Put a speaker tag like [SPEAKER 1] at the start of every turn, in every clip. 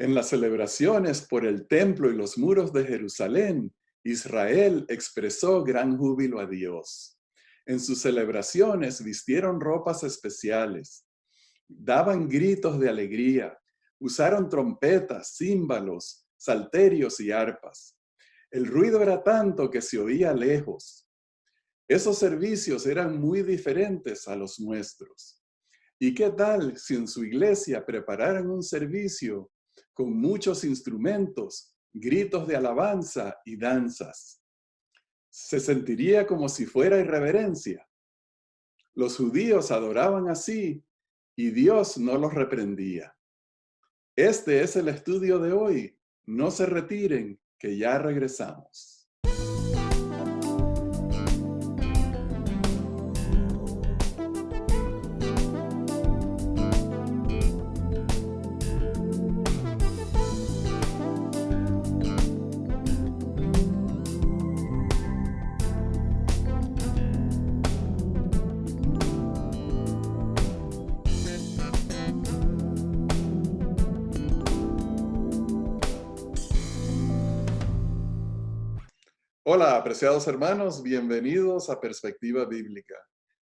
[SPEAKER 1] En las celebraciones por el templo y los muros de Jerusalén, Israel expresó gran júbilo a Dios. En sus celebraciones vistieron ropas especiales, daban gritos de alegría, usaron trompetas, címbalos, salterios y arpas. El ruido era tanto que se oía lejos. Esos servicios eran muy diferentes a los nuestros. ¿Y qué tal si en su iglesia prepararan un servicio con muchos instrumentos, gritos de alabanza y danzas? Se sentiría como si fuera irreverencia. Los judíos adoraban así y Dios no los reprendía. Este es el estudio de hoy. No se retiren, que ya regresamos. Hola, apreciados hermanos, bienvenidos a Perspectiva Bíblica.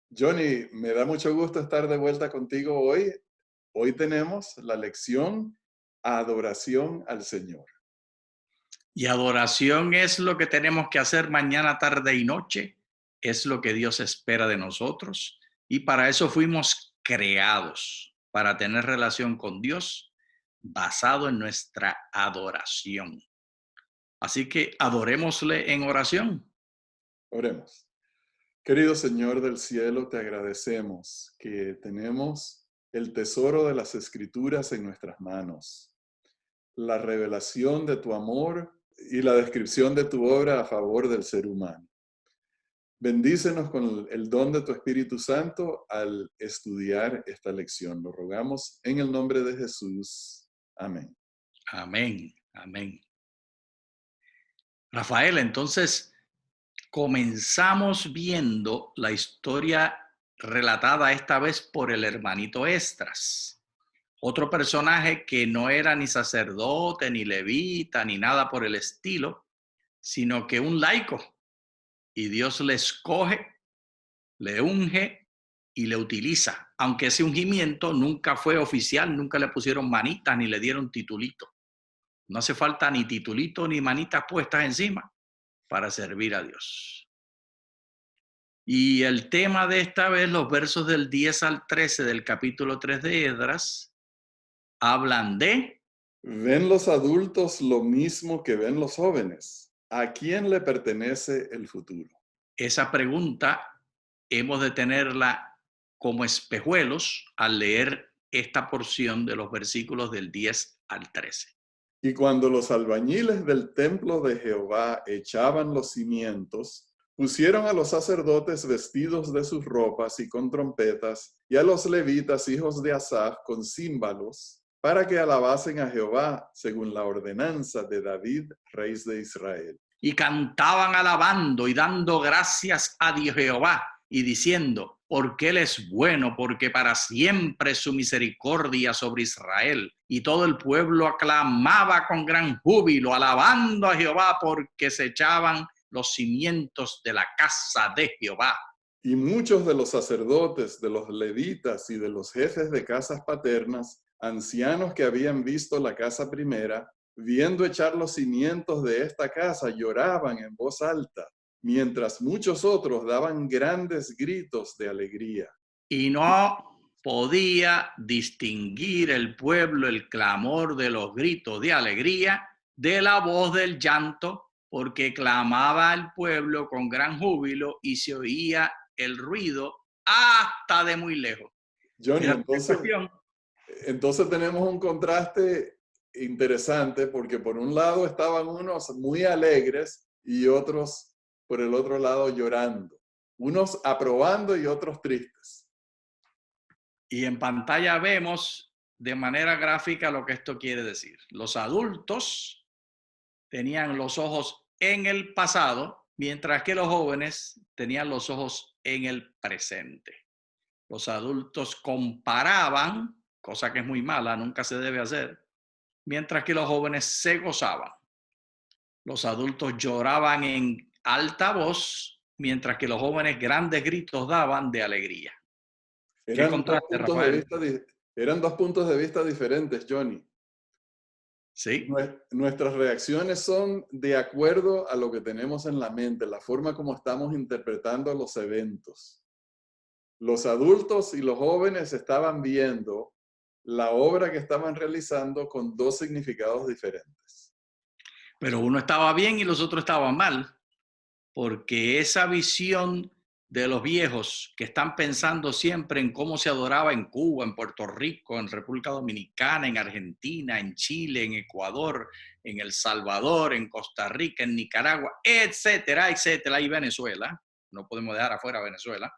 [SPEAKER 1] Johnny, me da mucho gusto estar de vuelta contigo hoy. Hoy tenemos la lección Adoración al Señor.
[SPEAKER 2] Y adoración es lo que tenemos que hacer mañana, tarde y noche. Es lo que Dios espera de nosotros. Y para eso fuimos creados, para tener relación con Dios basado en nuestra adoración. Así que adorémosle en oración.
[SPEAKER 1] Oremos. Querido Señor del cielo, te agradecemos que tenemos el tesoro de las Escrituras en nuestras manos, la revelación de tu amor y la descripción de tu obra a favor del ser humano. Bendícenos con el don de tu Espíritu Santo al estudiar esta lección. Lo rogamos en el nombre de Jesús. Amén.
[SPEAKER 2] Amén, amén. Rafael, entonces comenzamos viendo la historia relatada esta vez por el hermanito Esdras. Otro personaje que no era ni sacerdote, ni levita, ni nada por el estilo, sino que un laico. Y Dios le escoge, le unge y le utiliza. Aunque ese ungimiento nunca fue oficial, nunca le pusieron manitas ni le dieron titulito. No hace falta ni titulito ni manitas puestas encima para servir a Dios. Y el tema de esta vez, los versos del 10 al 13 del capítulo 3 de Esdras, hablan de...
[SPEAKER 1] ¿Ven los adultos lo mismo que ven los jóvenes? ¿A quién le pertenece el futuro?
[SPEAKER 2] Esa pregunta hemos de tenerla como espejuelos al leer esta porción de los versículos del 10 al 13.
[SPEAKER 1] Y cuando los albañiles del templo de Jehová echaban los cimientos, pusieron a los sacerdotes vestidos de sus ropas y con trompetas, y a los levitas, hijos de Asaf, con címbalos, para que alabasen a Jehová según la ordenanza de David, rey de Israel.
[SPEAKER 2] Y cantaban alabando y dando gracias a Dios Jehová y diciendo, porque Él es bueno, porque para siempre es su misericordia sobre Israel. Y todo el pueblo aclamaba con gran júbilo, alabando a Jehová, porque se echaban los cimientos de la casa de Jehová.
[SPEAKER 1] Y muchos de los sacerdotes, de los levitas y de los jefes de casas paternas, ancianos que habían visto la casa primera, viendo echar los cimientos de esta casa, lloraban en voz alta, mientras muchos otros daban grandes gritos de alegría.
[SPEAKER 2] Y no podía distinguir el pueblo el clamor de los gritos de alegría de la voz del llanto, porque clamaba el pueblo con gran júbilo y se oía el ruido hasta de muy lejos.
[SPEAKER 1] Johnny,
[SPEAKER 2] Fíjate qué cuestión.
[SPEAKER 1] entonces tenemos un contraste interesante porque por un lado estaban unos muy alegres y otros por el otro lado llorando, unos aprobando y otros tristes.
[SPEAKER 2] Y en pantalla vemos de manera gráfica lo que esto quiere decir. Los adultos tenían los ojos en el pasado, mientras que los jóvenes tenían los ojos en el presente. Los adultos comparaban, cosa que es muy mala, nunca se debe hacer. mientras que los jóvenes se gozaban. Los adultos lloraban en alta voz, mientras que los jóvenes grandes gritos daban de alegría. ¿Qué
[SPEAKER 1] Eran dos
[SPEAKER 2] contraste,
[SPEAKER 1] puntos de
[SPEAKER 2] Rafael?
[SPEAKER 1] vista, eran dos puntos de vista diferentes, Johnny.
[SPEAKER 2] Sí,
[SPEAKER 1] Nuestras reacciones son de acuerdo a lo que tenemos en la mente, la forma como estamos interpretando los eventos. Los adultos y los jóvenes estaban viendo la obra que estaban realizando con dos significados diferentes.
[SPEAKER 2] pero uno estaba bien y los otros estaban mal, porque esa visión de los viejos que están pensando siempre en cómo se adoraba en Cuba, en Puerto Rico, en República Dominicana, en Argentina, en Chile, en Ecuador, en El Salvador, en Costa Rica, en Nicaragua, etcétera, etcétera, y Venezuela, no podemos dejar afuera a Venezuela,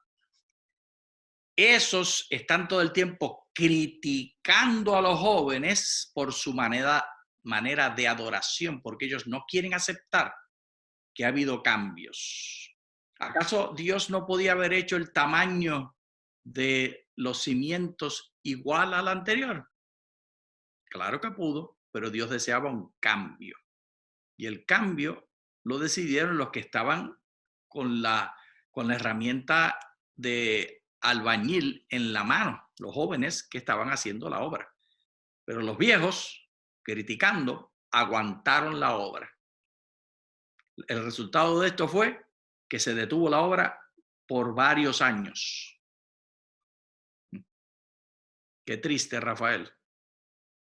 [SPEAKER 2] esos están todo el tiempo criticando a los jóvenes por su manera de adoración, porque ellos no quieren aceptar que ha habido cambios. ¿Acaso Dios no podía haber hecho el tamaño de los cimientos igual al anterior? Claro que pudo, pero Dios deseaba un cambio. Y el cambio lo decidieron los que estaban con la herramienta de albañil en la mano, los jóvenes que estaban haciendo la obra. Pero los viejos, criticando, aguantaron la obra. El resultado de esto fue que se detuvo la obra por varios años. Qué triste, Rafael.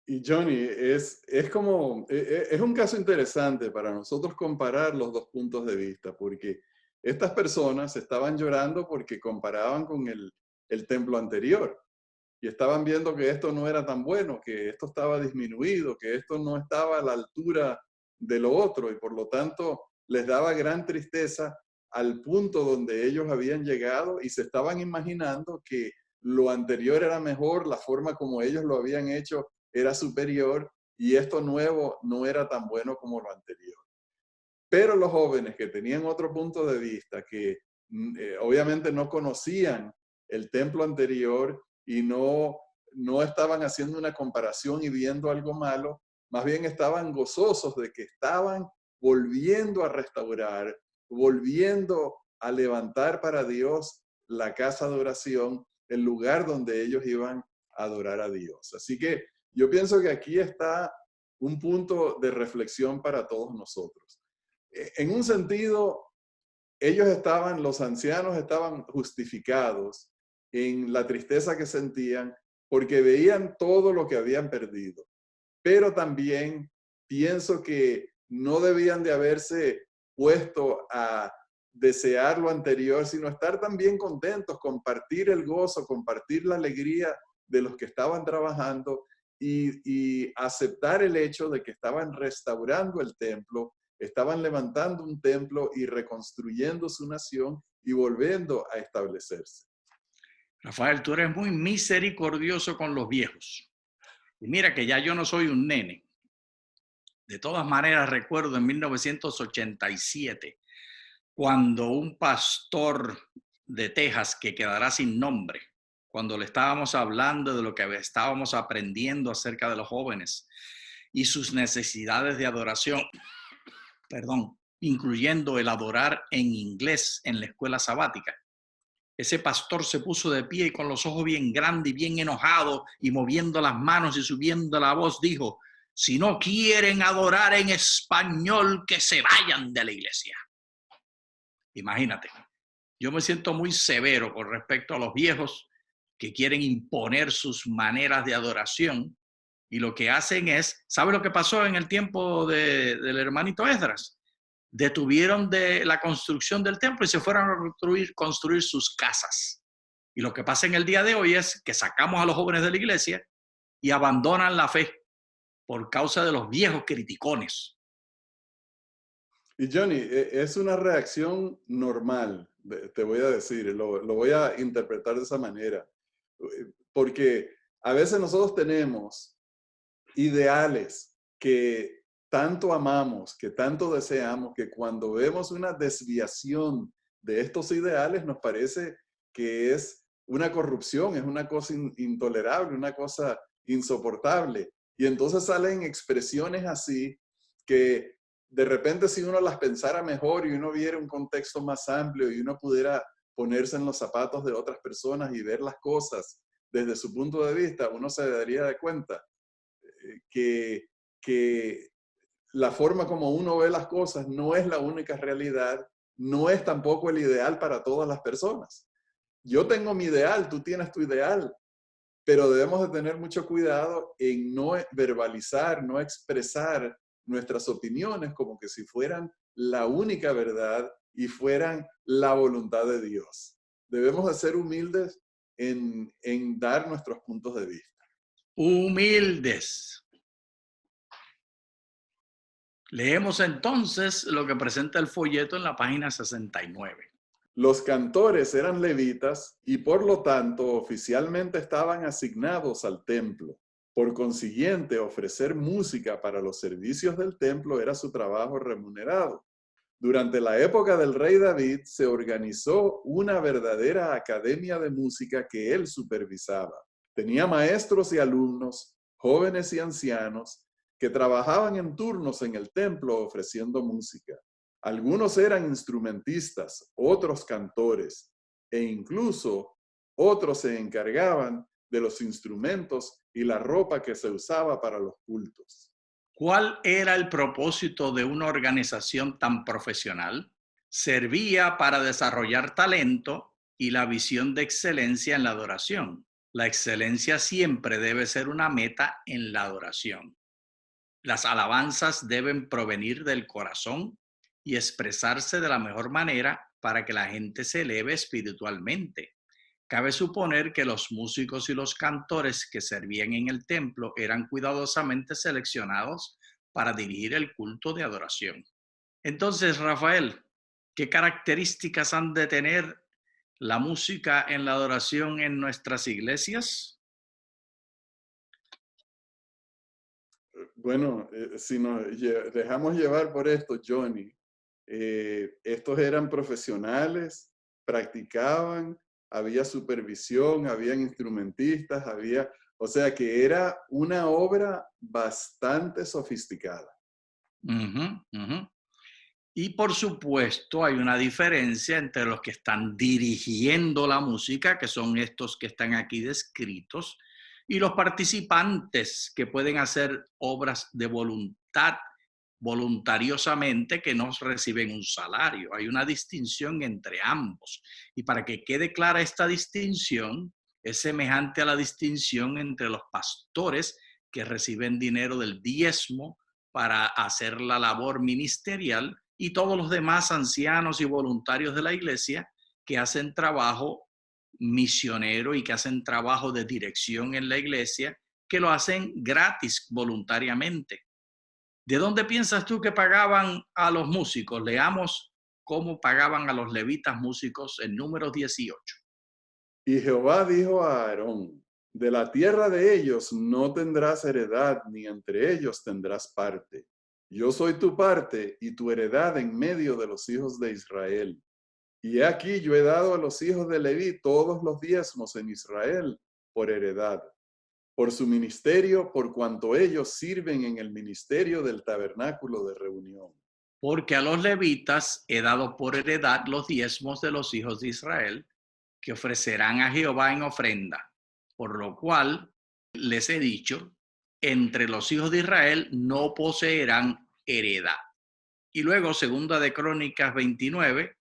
[SPEAKER 1] Y Johnny, es como, es un caso interesante para nosotros comparar los dos puntos de vista, porque estas personas estaban llorando porque comparaban con el templo anterior y estaban viendo que esto no era tan bueno, que esto estaba disminuido, que esto no estaba a la altura de lo otro y por lo tanto les daba gran tristeza al punto donde ellos habían llegado y se estaban imaginando que lo anterior era mejor, la forma como ellos lo habían hecho era superior y esto nuevo no era tan bueno como lo anterior. Pero los jóvenes que tenían otro punto de vista, que obviamente no conocían el templo anterior y no estaban haciendo una comparación y viendo algo malo, más bien estaban gozosos de que estaban volviendo a restaurar, volviendo a levantar para Dios la casa de oración, el lugar donde ellos iban a adorar a Dios. Así que yo pienso que aquí está un punto de reflexión para todos nosotros. En un sentido, los ancianos estaban justificados en la tristeza que sentían porque veían todo lo que habían perdido. Pero también pienso que no debían de haberse puesto a desear lo anterior, sino estar también contentos, compartir el gozo, compartir la alegría de los que estaban trabajando y aceptar el hecho de que estaban restaurando el templo, estaban levantando un templo y reconstruyendo su nación y volviendo a establecerse.
[SPEAKER 2] Rafael, tú eres muy misericordioso con los viejos. Y mira que ya yo no soy un nene. De todas maneras, recuerdo en 1987, cuando un pastor de Texas, que quedará sin nombre, cuando le estábamos hablando de lo que estábamos aprendiendo acerca de los jóvenes y sus necesidades de adoración, perdón, incluyendo el adorar en inglés en la escuela sabática. Ese pastor se puso de pie y con los ojos bien grandes y bien enojado y moviendo las manos y subiendo la voz dijo: si no quieren adorar en español, que se vayan de la iglesia. Imagínate, yo me siento muy severo con respecto a los viejos que quieren imponer sus maneras de adoración y lo que hacen es, ¿sabe lo que pasó en el tiempo del hermanito Esdras? Detuvieron de la construcción del templo y se fueron a construir sus casas. Y lo que pasa en el día de hoy es que sacamos a los jóvenes de la iglesia y abandonan la fe por causa de los viejos criticones.
[SPEAKER 1] Y Johnny, es una reacción normal, te voy a decir, lo voy a interpretar de esa manera, porque a veces nosotros tenemos ideales que tanto amamos, que tanto deseamos, que cuando vemos una desviación de estos ideales nos parece que es una corrupción, es una cosa intolerable, una cosa insoportable. Y entonces salen expresiones así que de repente si uno las pensara mejor y uno viera un contexto más amplio y uno pudiera ponerse en los zapatos de otras personas y ver las cosas desde su punto de vista, uno se daría de cuenta que, que la forma como uno ve las cosas no es la única realidad, no es tampoco el ideal para todas las personas. Yo tengo mi ideal, tú tienes tu ideal, pero debemos de tener mucho cuidado en no verbalizar, no expresar nuestras opiniones como que si fueran la única verdad y fueran la voluntad de Dios. Debemos de ser humildes en dar nuestros puntos de vista.
[SPEAKER 2] Humildes. Leemos entonces lo que presenta el folleto en la página 69.
[SPEAKER 1] Los cantores eran levitas y por lo tanto oficialmente estaban asignados al templo. Por consiguiente, ofrecer música para los servicios del templo era su trabajo remunerado. Durante la época del rey David se organizó una verdadera academia de música que él supervisaba. Tenía maestros y alumnos, jóvenes y ancianos, que trabajaban en turnos en el templo ofreciendo música. Algunos eran instrumentistas, otros cantores, e incluso otros se encargaban de los instrumentos y la ropa que se usaba para los cultos.
[SPEAKER 2] ¿Cuál era el propósito de una organización tan profesional? Servía para desarrollar talento y la visión de excelencia en la adoración. La excelencia siempre debe ser una meta en la adoración. Las alabanzas deben provenir del corazón y expresarse de la mejor manera para que la gente se eleve espiritualmente. Cabe suponer que los músicos y los cantores que servían en el templo eran cuidadosamente seleccionados para dirigir el culto de adoración. Entonces, Rafael, ¿qué características han de tener la música en la adoración en nuestras iglesias?
[SPEAKER 1] Bueno, si nos dejamos llevar por esto, Johnny, estos eran profesionales, practicaban, había supervisión, habían instrumentistas, o sea que era una obra bastante sofisticada.
[SPEAKER 2] Y por supuesto hay una diferencia entre los que están dirigiendo la música, que son estos que están aquí descritos, y los participantes que pueden hacer obras de voluntad voluntariosamente que no reciben un salario. Hay una distinción entre ambos. Y para que quede clara esta distinción, es semejante a la distinción entre los pastores que reciben dinero del diezmo para hacer la labor ministerial y todos los demás ancianos y voluntarios de la iglesia que hacen trabajo misionero y que hacen trabajo de dirección en la iglesia, que lo hacen gratis, voluntariamente. ¿De dónde piensas tú que pagaban a los músicos? Leamos cómo pagaban a los levitas músicos en Números 18.
[SPEAKER 1] Y Jehová dijo a Aarón, de la tierra de ellos no tendrás heredad, ni entre ellos tendrás parte. Yo soy tu parte y tu heredad en medio de los hijos de Israel. Y aquí yo he dado a los hijos de Leví todos los diezmos en Israel por heredad, por su ministerio, por cuanto ellos sirven en el ministerio del tabernáculo de reunión.
[SPEAKER 2] Porque a los levitas he dado por heredad los diezmos de los hijos de Israel, que ofrecerán a Jehová en ofrenda, por lo cual les he dicho, entre los hijos de Israel no poseerán heredad. Y luego, segunda de Crónicas 29.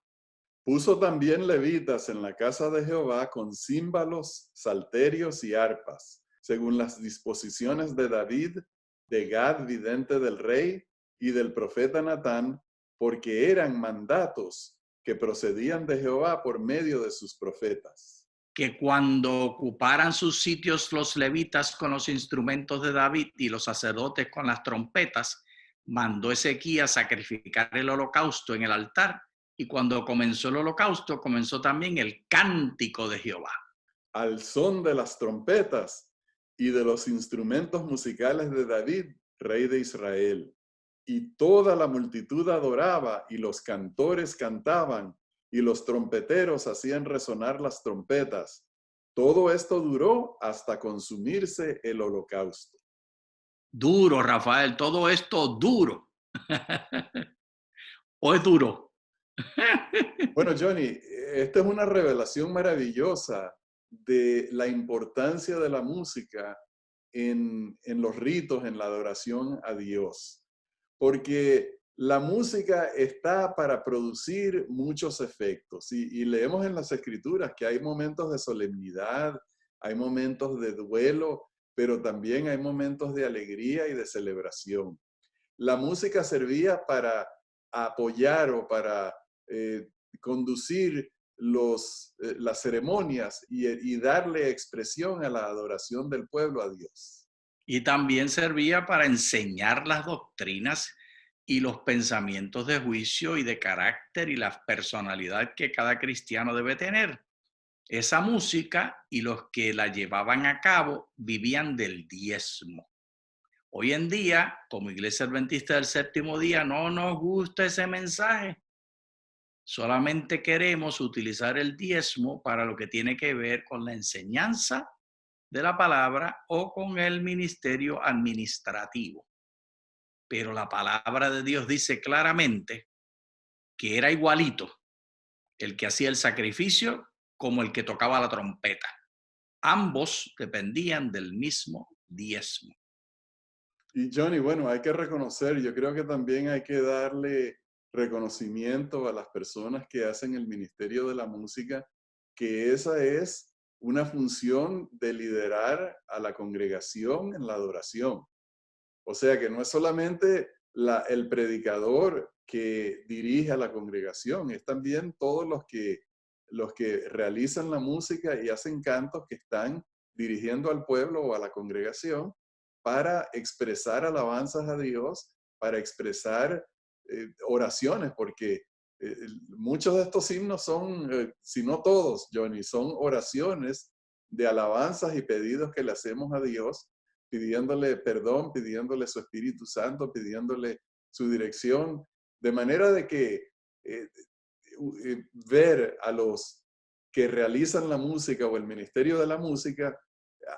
[SPEAKER 1] Puso también levitas en la casa de Jehová con címbalos, salterios y arpas, según las disposiciones de David, de Gad, vidente del rey, y del profeta Natán, porque eran mandatos que procedían de Jehová por medio de sus profetas.
[SPEAKER 2] Que cuando ocuparan sus sitios los levitas con los instrumentos de David y los sacerdotes con las trompetas, mandó Ezequías sacrificar el holocausto en el altar, y cuando comenzó el holocausto, comenzó también el cántico de Jehová.
[SPEAKER 1] Al son de las trompetas y de los instrumentos musicales de David, rey de Israel. Y toda la multitud adoraba, y los cantores cantaban, y los trompeteros hacían resonar las trompetas. Todo esto duró hasta consumirse el holocausto.
[SPEAKER 2] Duro, Rafael, todo esto duro. ¿O es duro?
[SPEAKER 1] Bueno, Johnny, esta es una revelación maravillosa de la importancia de la música en los ritos, en la adoración a Dios. Porque la música está para producir muchos efectos. Y leemos en las escrituras que hay momentos de solemnidad, hay momentos de duelo, pero también hay momentos de alegría y de celebración. La música servía para apoyar o para eh, conducir las ceremonias y darle expresión a la adoración del pueblo a Dios.
[SPEAKER 2] Y también servía para enseñar las doctrinas y los pensamientos de juicio y de carácter y la personalidad que cada cristiano debe tener. Esa música y los que la llevaban a cabo vivían del diezmo. Hoy en día, como Iglesia Adventista del Séptimo Día, no nos gusta ese mensaje. Solamente queremos utilizar el diezmo para lo que tiene que ver con la enseñanza de la palabra o con el ministerio administrativo. Pero la palabra de Dios dice claramente que era igualito el que hacía el sacrificio como el que tocaba la trompeta. Ambos dependían del mismo diezmo.
[SPEAKER 1] Y Johnny, bueno, hay que reconocer, yo creo que también hay que darle reconocimiento a las personas que hacen el ministerio de la música, que esa es una función de liderar a la congregación en la adoración. O sea que no es solamente el predicador que dirige a la congregación, es también todos los que realizan la música y hacen cantos que están dirigiendo al pueblo o a la congregación para expresar alabanzas a Dios, para expresar oraciones, porque muchos de estos himnos son, si no todos, Johnny, son oraciones de alabanzas y pedidos que le hacemos a Dios, pidiéndole perdón, pidiéndole su Espíritu Santo, pidiéndole su dirección, de manera de que eh, ver a los que realizan la música o el ministerio de la música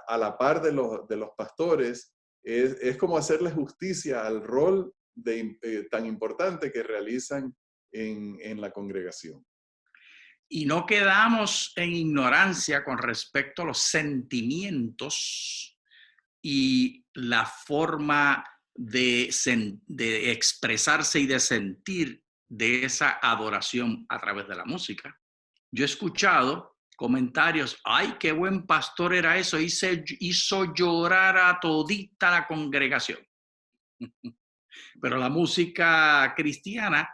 [SPEAKER 1] a la par de los pastores es como hacerle justicia al rol tan importante que realizan en la congregación.
[SPEAKER 2] Y no quedamos en ignorancia con respecto a los sentimientos y la forma de expresarse y de sentir de esa adoración a través de la música. Yo he escuchado comentarios, ay, qué buen pastor era eso, hizo llorar a todita la congregación. Pero la música cristiana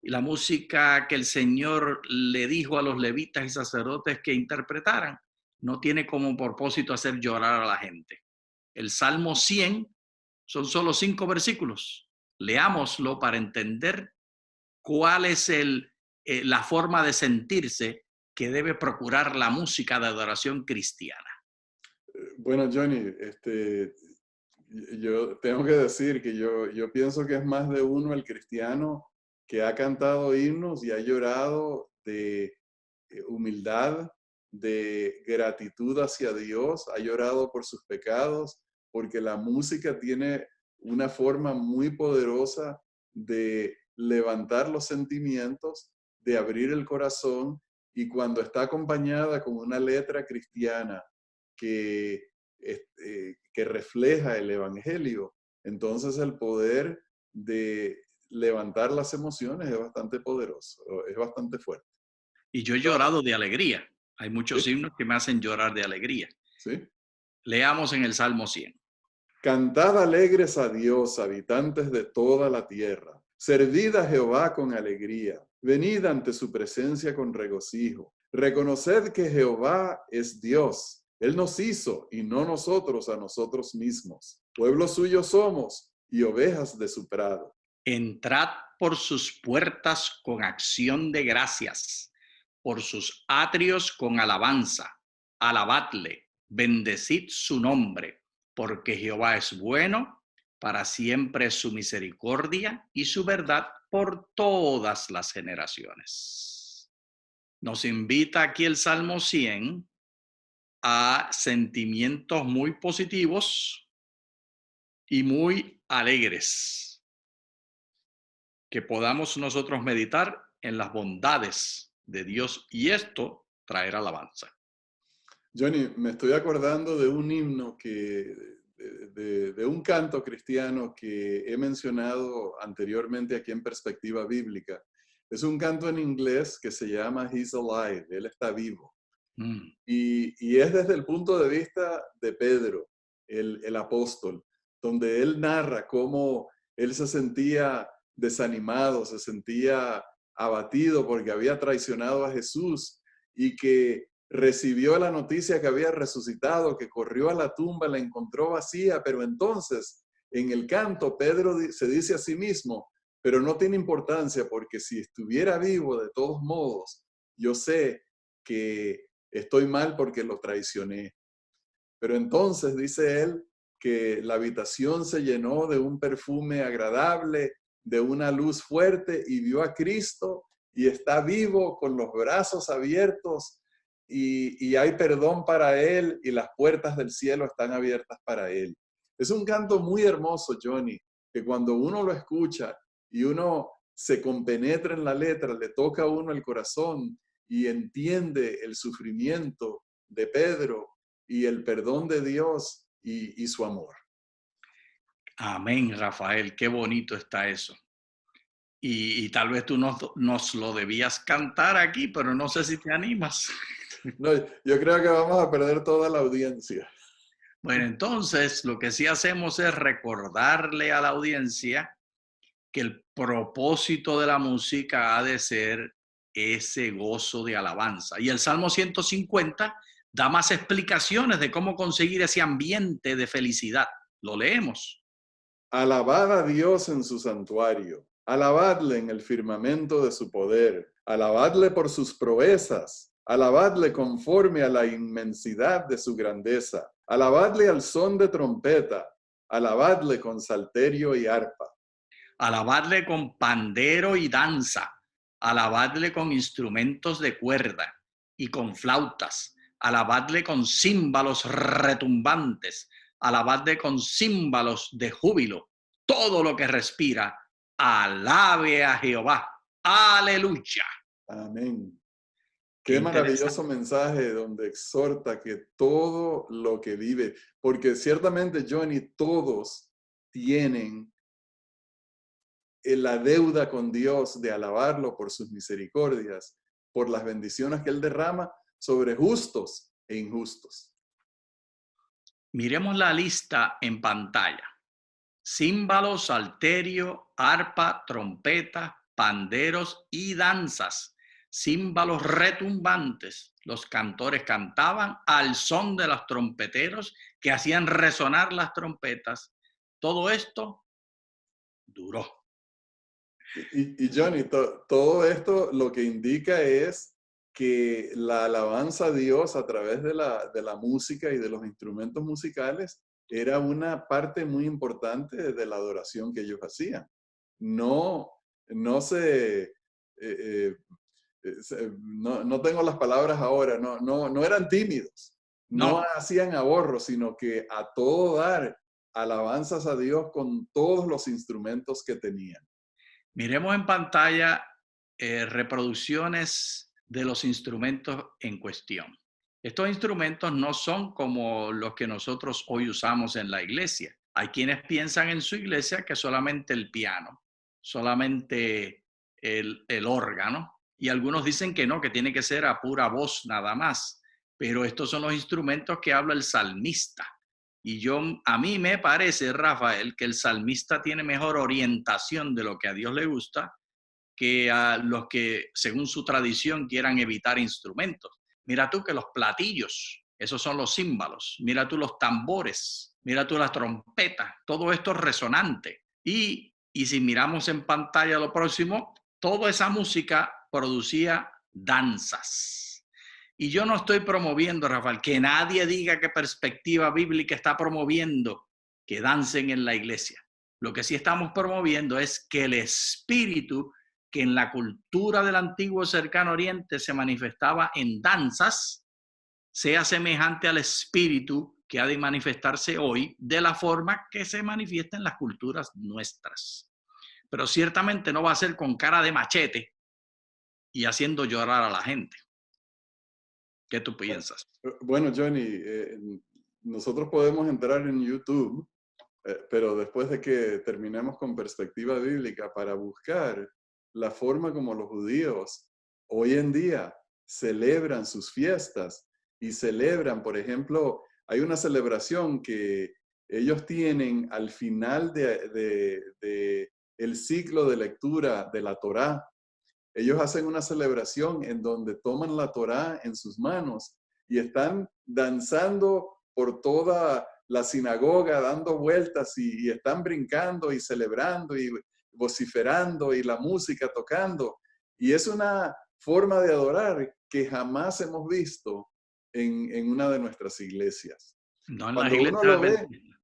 [SPEAKER 2] y la música que el Señor le dijo a los levitas y sacerdotes que interpretaran, no tiene como propósito hacer llorar a la gente. El Salmo 100 son solo 5 versículos. Leámoslo para entender cuál es la forma de sentirse que debe procurar la música de adoración cristiana.
[SPEAKER 1] Bueno, Johnny, yo tengo que decir que yo pienso que es más de uno el cristiano que ha cantado himnos y ha llorado de humildad, de gratitud hacia Dios, ha llorado por sus pecados, porque la música tiene una forma muy poderosa de levantar los sentimientos, de abrir el corazón, y cuando está acompañada con una letra cristiana que, que refleja el Evangelio, entonces el poder de levantar las emociones es bastante poderoso, es bastante fuerte.
[SPEAKER 2] Y yo he llorado de alegría. Hay muchos
[SPEAKER 1] ¿Sí?
[SPEAKER 2] himnos que me hacen llorar de alegría.
[SPEAKER 1] ¿Sí?
[SPEAKER 2] Leamos en el Salmo 100.
[SPEAKER 1] Cantad alegres a Dios, habitantes de toda la tierra. Servid a Jehová con alegría. Venid ante su presencia con regocijo. Reconoced que Jehová es Dios. Él nos hizo y no nosotros a nosotros mismos. Pueblo suyo somos y ovejas de su prado.
[SPEAKER 2] Entrad por sus puertas con acción de gracias, por sus atrios con alabanza. Alabadle, bendecid su nombre, porque Jehová es bueno, para siempre es su misericordia y su verdad por todas las generaciones. Nos invita aquí el Salmo 100 a sentimientos muy positivos y muy alegres, que podamos nosotros meditar en las bondades de Dios y esto traer alabanza.
[SPEAKER 1] Johnny, me estoy acordando de un himno de un canto cristiano que he mencionado anteriormente aquí en Perspectiva Bíblica. Es un canto en inglés que se llama He's Alive, Él está vivo. Y es desde el punto de vista de Pedro, el apóstol, donde él narra cómo él se sentía desanimado, se sentía abatido porque había traicionado a Jesús y que recibió la noticia que había resucitado, que corrió a la tumba, la encontró vacía, pero entonces en el canto Pedro se dice a sí mismo, pero no tiene importancia porque si estuviera vivo de todos modos, yo sé que estoy mal porque lo traicioné. Pero entonces dice él que la habitación se llenó de un perfume agradable, de una luz fuerte y vio a Cristo y está vivo con los brazos abiertos y hay perdón para él y las puertas del cielo están abiertas para él. Es un canto muy hermoso, Johnny, que cuando uno lo escucha y uno se compenetra en la letra, le toca a uno el corazón y entiende el sufrimiento de Pedro y el perdón de Dios y su amor.
[SPEAKER 2] Amén, Rafael, qué bonito está eso. Y tal vez tú nos lo debías cantar aquí, pero no sé si te animas.
[SPEAKER 1] No, yo creo que vamos a perder toda la audiencia.
[SPEAKER 2] Bueno, entonces lo que sí hacemos es recordarle a la audiencia que el propósito de la música ha de ser ese gozo de alabanza. Y el Salmo 150 da más explicaciones de cómo conseguir ese ambiente de felicidad. Lo leemos.
[SPEAKER 1] Alabad a Dios en su santuario, alabadle en el firmamento de su poder, alabadle por sus proezas, alabadle conforme a la inmensidad de su grandeza, alabadle al son de trompeta, alabadle con salterio y arpa.
[SPEAKER 2] Alabadle con pandero y danza, alabadle con instrumentos de cuerda y con flautas, alabadle con címbalos retumbantes, alabadle con címbalos de júbilo. Todo lo que respira, alabe a Jehová. Aleluya.
[SPEAKER 1] Amén.
[SPEAKER 2] Qué
[SPEAKER 1] Qué
[SPEAKER 2] interesante.
[SPEAKER 1] maravilloso mensaje donde exhorta que todo lo que vive, porque ciertamente, Johnny, todos tienen la deuda con Dios de alabarlo por sus misericordias, por las bendiciones que Él derrama sobre justos e injustos.
[SPEAKER 2] Miremos la lista en pantalla. Címbalos, salterio, arpa, trompeta, panderos y danzas. Címbalos retumbantes. Los cantores cantaban al son de los trompeteros que hacían resonar las trompetas. Todo esto duró.
[SPEAKER 1] Y Johnny, todo esto lo que indica es que la alabanza a Dios a través de la música y de los instrumentos musicales era una parte muy importante de la adoración que ellos hacían. No, no no tengo las palabras ahora, no eran tímidos, no
[SPEAKER 2] No,
[SPEAKER 1] hacían ahorros, sino que a todo dar alabanzas a Dios con todos los instrumentos que tenían.
[SPEAKER 2] miremos en pantalla reproducciones de los instrumentos en cuestión. Estos instrumentos no son como los que nosotros hoy usamos en la iglesia. Hay quienes piensan en su iglesia que solamente el piano, solamente el órgano, y algunos dicen que no, que tiene que ser a pura voz nada más. Pero estos son los instrumentos que habla el salmista. Y a mí me parece, Rafael, que el salmista tiene mejor orientación de lo que a Dios le gusta que a los que, según su tradición, quieran evitar instrumentos. Mira tú que los platillos, esos son los címbalos. Mira tú los tambores, mira tú las trompetas, todo esto es resonante. Y si miramos en pantalla lo próximo, toda esa música producía danzas. Y yo no estoy promoviendo, Rafael, que nadie diga que Perspectiva Bíblica está promoviendo que dancen en la iglesia. Lo que sí estamos promoviendo es que el espíritu que en la cultura del antiguo cercano oriente se manifestaba en danzas, sea semejante al espíritu que que ha de manifestarse hoy de la forma que se manifiesta en las culturas nuestras. Pero ciertamente no va a ser con cara de machete y haciendo llorar a la gente. ¿Qué tú piensas?
[SPEAKER 1] Bueno, Johnny, nosotros podemos entrar en YouTube, pero después de que terminemos con perspectiva bíblica, para buscar la forma como los judíos hoy en día celebran sus fiestas y celebran, por ejemplo, hay una celebración que ellos tienen al final de el ciclo de lectura de la Torá. Ellos hacen una celebración en donde toman la Torá en sus manos y están danzando por toda la sinagoga, dando vueltas y están brincando y celebrando y vociferando y la música tocando. Y es una forma de adorar que jamás hemos visto en una de nuestras iglesias.
[SPEAKER 2] No en las
[SPEAKER 1] Cuando uno
[SPEAKER 2] iglesias
[SPEAKER 1] lo ve,
[SPEAKER 2] adventistas.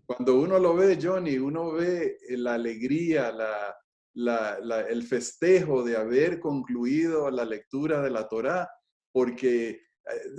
[SPEAKER 1] cuando uno lo ve, Johnny, uno ve la alegría, el festejo de haber concluido la lectura de la Torá, porque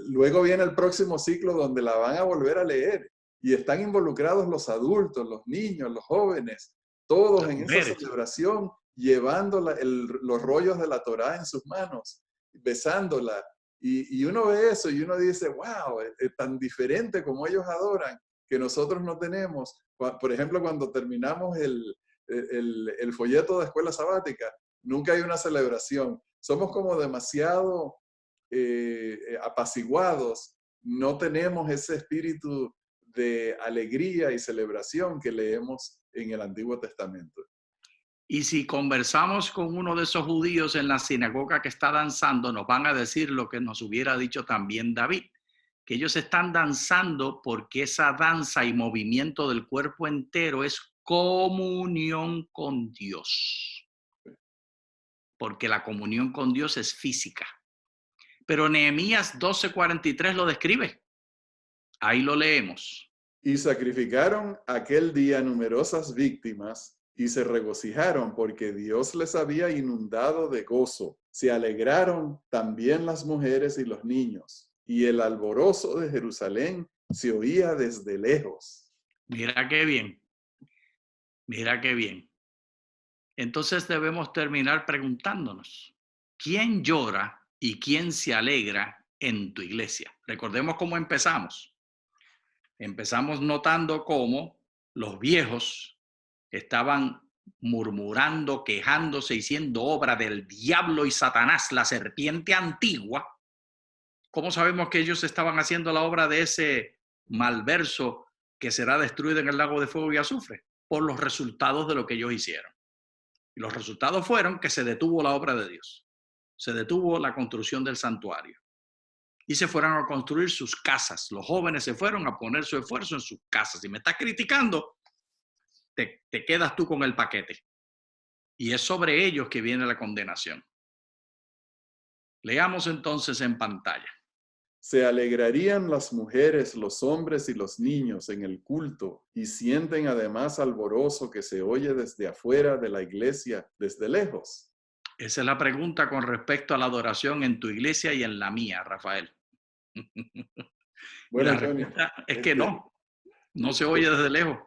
[SPEAKER 1] luego viene el próximo ciclo donde la van a volver a leer y están involucrados los adultos, los niños, los jóvenes, todos
[SPEAKER 2] Las
[SPEAKER 1] en esa
[SPEAKER 2] mujeres.
[SPEAKER 1] celebración, llevando los rollos de la Torá en sus manos, besándola. Y uno ve eso y uno dice, wow, es tan diferente como ellos adoran que nosotros no tenemos. Por ejemplo, cuando terminamos el folleto de escuela sabática, nunca hay una celebración. Somos como demasiado apaciguados, no tenemos ese espíritu de alegría y celebración que leemos en el Antiguo Testamento.
[SPEAKER 2] Y si conversamos con uno de esos judíos en la sinagoga que está danzando, nos van a decir lo que nos hubiera dicho también David, que ellos están danzando porque esa danza y movimiento del cuerpo entero es comunión con Dios. Porque la comunión con Dios es física. Pero Nehemías 12:43 lo describe. Ahí lo leemos.
[SPEAKER 1] Y sacrificaron aquel día numerosas víctimas y se regocijaron porque Dios les había inundado de gozo. Se alegraron también las mujeres y los niños, y el alborozo de Jerusalén se oía desde lejos.
[SPEAKER 2] Mira qué bien. Mira qué bien. Entonces debemos terminar preguntándonos, ¿quién llora y quién se alegra en tu iglesia? Recordemos cómo empezamos. Empezamos notando cómo los viejos estaban murmurando, quejándose y siendo obra del diablo y Satanás, la serpiente antigua. ¿Cómo sabemos que ellos estaban haciendo la obra de ese malverso que será destruido en el lago de fuego y azufre? Por los resultados de lo que ellos hicieron. Y los resultados fueron que se detuvo la obra de Dios. Se detuvo la construcción del santuario. Y se fueron a construir sus casas. Los jóvenes se fueron a poner su esfuerzo en sus casas. Si me estás criticando, te quedas tú con el paquete. Y es sobre ellos que viene la condenación. Leamos entonces en pantalla.
[SPEAKER 1] Se alegrarían las mujeres, los hombres y los niños en el culto y sienten además alborozo que se oye desde afuera de la iglesia, desde lejos.
[SPEAKER 2] Esa es la pregunta con respecto a la adoración en tu iglesia y en la mía, Rafael.
[SPEAKER 1] Bueno,
[SPEAKER 2] Y la
[SPEAKER 1] Johnny,
[SPEAKER 2] respuesta es que no se oye desde lejos.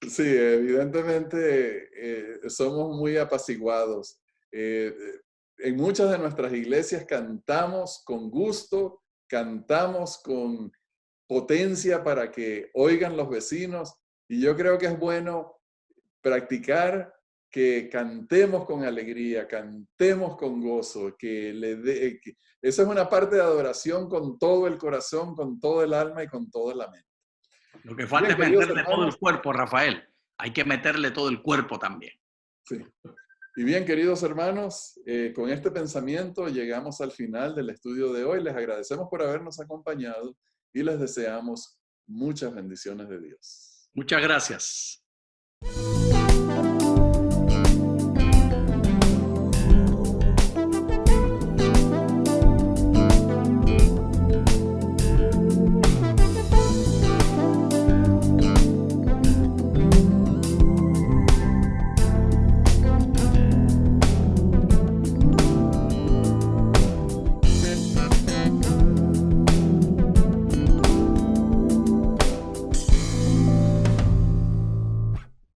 [SPEAKER 1] sí, evidentemente somos muy apaciguados. En muchas de nuestras iglesias cantamos con gusto, cantamos con potencia para que oigan los vecinos, y yo creo que es bueno practicar que cantemos con alegría, cantemos con gozo, que esa es una parte de adoración con todo el corazón, con todo el alma y con toda la mente.
[SPEAKER 2] Lo que falta
[SPEAKER 1] Bien,
[SPEAKER 2] es
[SPEAKER 1] queridos
[SPEAKER 2] meterle todo
[SPEAKER 1] hermanos,
[SPEAKER 2] el cuerpo, Rafael. Hay que meterle todo el cuerpo también.
[SPEAKER 1] sí. Y bien, queridos hermanos, con este pensamiento llegamos al final del estudio de hoy. Les agradecemos por habernos acompañado y les deseamos muchas bendiciones de Dios.
[SPEAKER 2] Muchas gracias.